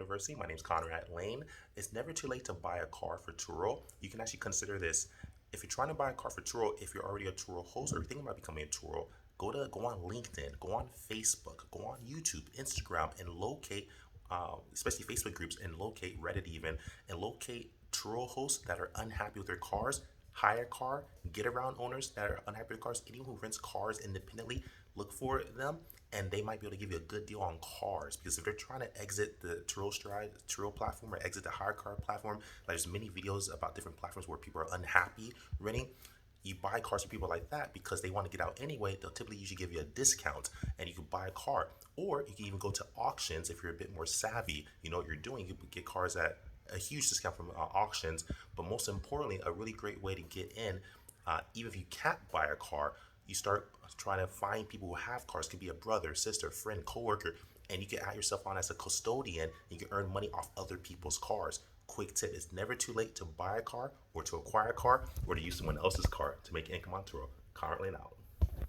University. My name is Conrad Layn. It's never too late to buy a car for Turo. You can actually consider this. If you're trying to buy a car for Turo, if you're already a Turo host or you're thinking about becoming a Turo, go on LinkedIn, go on Facebook, go on YouTube, Instagram, and locate, especially Facebook groups, and locate Reddit even, and locate Turo hosts that are unhappy with their cars. Hire a car, get around owners that are unhappy with cars. Anyone who rents cars independently, look for them, and they might be able to give you a good deal on cars. Because if they're trying to exit the Turo platform, or exit the hire car platform, there's many videos about different platforms where people are unhappy renting. You buy cars from people like that because they want to get out anyway. They'll typically usually give you a discount, and you can buy a car. Or you can even go to auctions if you're a bit more savvy. You know what you're doing. You can get cars at a huge discount from auctions. But most importantly, a really great way to get in, even if you can't buy a car, you start trying to find people who have cars. It could be a brother, sister, friend, coworker, and you can add yourself on as a custodian. And you can earn money off other people's cars. Quick tip: it's never too late to buy a car, or to acquire a car, or to use someone else's car to make income on Turo. Currently out.